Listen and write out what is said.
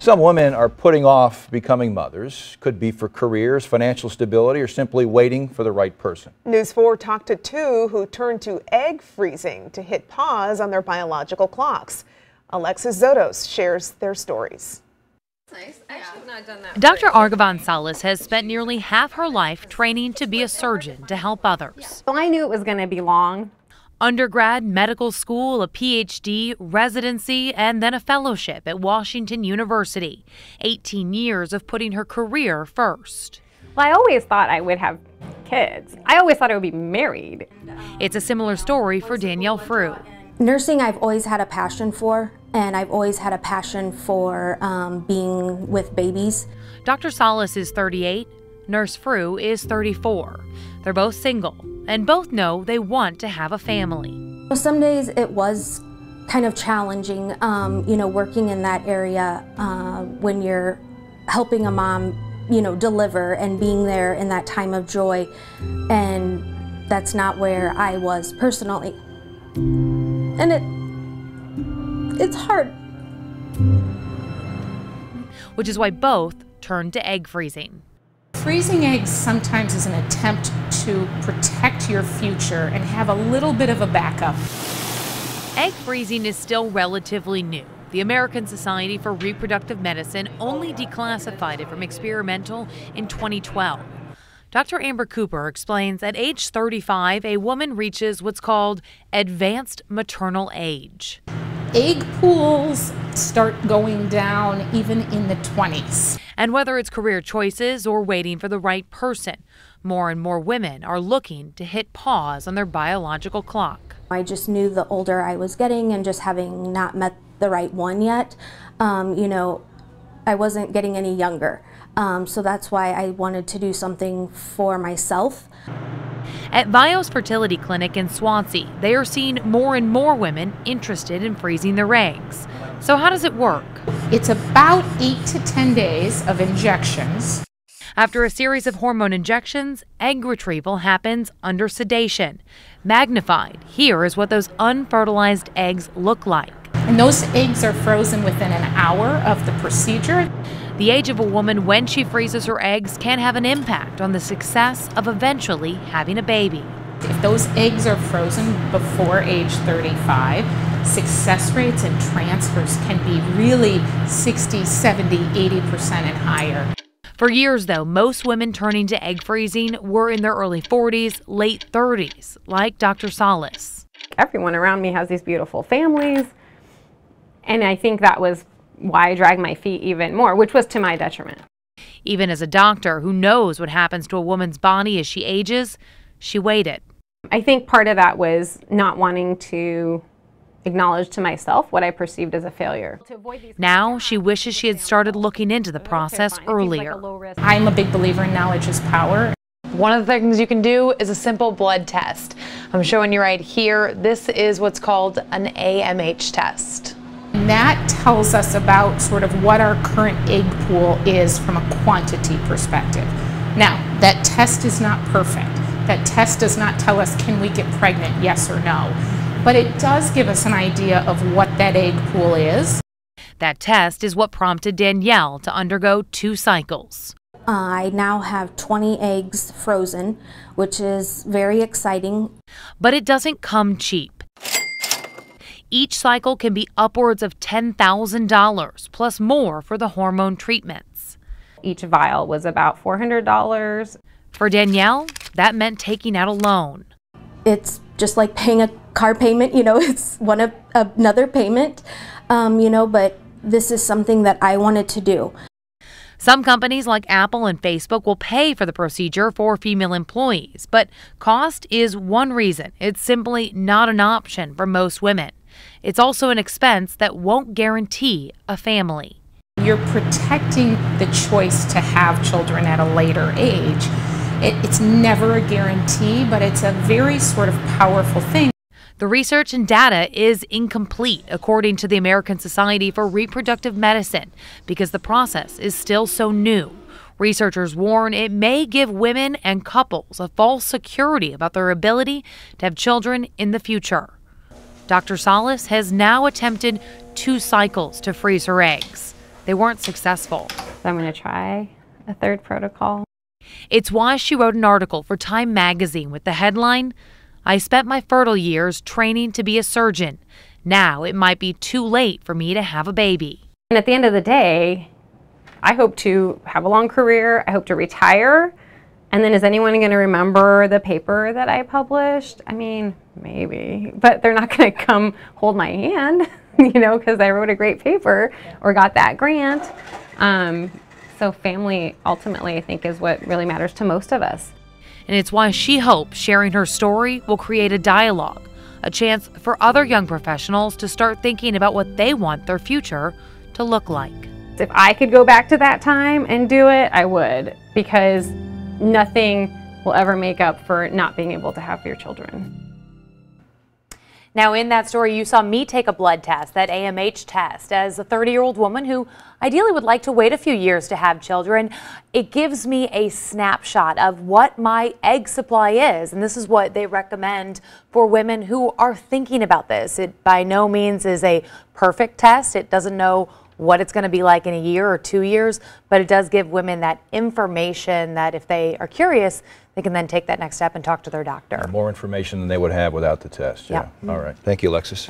Some women are putting off becoming mothers. Could be for careers, financial stability, or simply waiting for the right person. News 4 talked to two who turned to egg freezing to hit pause on their biological clocks. Alexis Zotos shares their stories. Dr. Argavan Salas has spent nearly half her life training to be a surgeon to help others. So I knew it was going to be long. Undergrad, medical school, a PhD, residency, and then a fellowship at Washington University. 18 years of putting her career first. Well, I always thought I would have kids. I always thought I would be married. It's a similar story for Danielle Frew. Nursing I've always had a passion for, and I've always had a passion for being with babies. Dr. Salas is 38, Nurse Frew is 34. They're both single, and both know they want to have a family. Some days it was kind of challenging, working in that area when you're helping a mom, deliver and being there in that time of joy, and that's not where I was personally. And it's hard. Which is why both turned to egg freezing. Freezing eggs sometimes is an attempt to protect your future and have a little bit of a backup. Egg freezing is still relatively new. The American Society for Reproductive Medicine only declassified it from experimental in 2012. Dr. Amber Cooper explains at age 35, a woman reaches what's called advanced maternal age. Egg pools start going down even in the 20s. And whether it's career choices or waiting for the right person, more and more women are looking to hit pause on their biological clock. I just knew the older I was getting, and just having not met the right one yet, I wasn't getting any younger. So that's why I wanted to do something for myself. At Vios Fertility Clinic in Swansea, they are seeing more and more women interested in freezing their eggs. So how does it work? It's about 8 to 10 days of injections. After a series of hormone injections, egg retrieval happens under sedation. Magnified, here is what those unfertilized eggs look like. And those eggs are frozen within an hour of the procedure. The age of a woman when she freezes her eggs can have an impact on the success of eventually having a baby. If those eggs are frozen before age 35, success rates and transfers can be really 60, 70, 80% and higher. For years, though, most women turning to egg freezing were in their early 40s, late 30s, like Dr. Salas. Everyone around me has these beautiful families, and I think that was why I dragged my feet even more, which was to my detriment. Even as a doctor who knows what happens to a woman's body as she ages, she waited. I think part of that was not wanting to acknowledge to myself what I perceived as a failure. Now she wishes she had started looking into the process earlier. I'm a big believer in knowledge is power. One of the things you can do is a simple blood test. I'm showing you right here. This is what's called an AMH test. And that tells us about sort of what our current egg pool is from a quantity perspective. Now, that test is not perfect. That test does not tell us can we get pregnant, yes or no. But it does give us an idea of what that egg pool is. That test is what prompted Danielle to undergo 2 cycles. I now have 20 eggs frozen, which is very exciting. But it doesn't come cheap. Each cycle can be upwards of $10,000, plus more for the hormone treatments. Each vial was about $400. For Danielle, that meant taking out a loan. It's just like paying a car payment, it's another payment, but this is something that I wanted to do. Some companies like Apple and Facebook will pay for the procedure for female employees, but cost is one reason it's simply not an option for most women. It's also an expense that won't guarantee a family. You're protecting the choice to have children at a later age. It's never a guarantee, but it's a very sort of powerful thing. The research and data is incomplete, according to the American Society for Reproductive Medicine, because the process is still so new. Researchers warn it may give women and couples a false security about their ability to have children in the future. Dr. Salas has now attempted 2 cycles to freeze her eggs. they weren't successful. So I'm going to try a third protocol. It's why she wrote an article for Time magazine with the headline, "I spent my fertile years training to be a surgeon. Now it might be too late for me to have a baby." And at the end of the day, I hope to have a long career. I hope to retire. And then is anyone going to remember the paper that I published? I mean, maybe, but they're not going to come hold my hand, you know, because I wrote a great paper or got that grant. So family, ultimately, I think, is what really matters to most of us. And it's why she hopes sharing her story will create a dialogue, a chance for other young professionals to start thinking about what they want their future to look like. If I could go back to that time and do it, I would, because nothing will ever make up for not being able to have your children. Now, in that story, you saw me take a blood test, that AMH test, as a 30-year-old woman who ideally would like to wait a few years to have children. It gives me a snapshot of what my egg supply is, and this is what they recommend for women who are thinking about this. It by no means is a perfect test. It doesn't know what it's going to be like in a year or 2 years, but it does give women that information that if they are curious, they can then take that next step and talk to their doctor. More information than they would have without the test. Yeah. Yep. All right. Thank you, Alexis.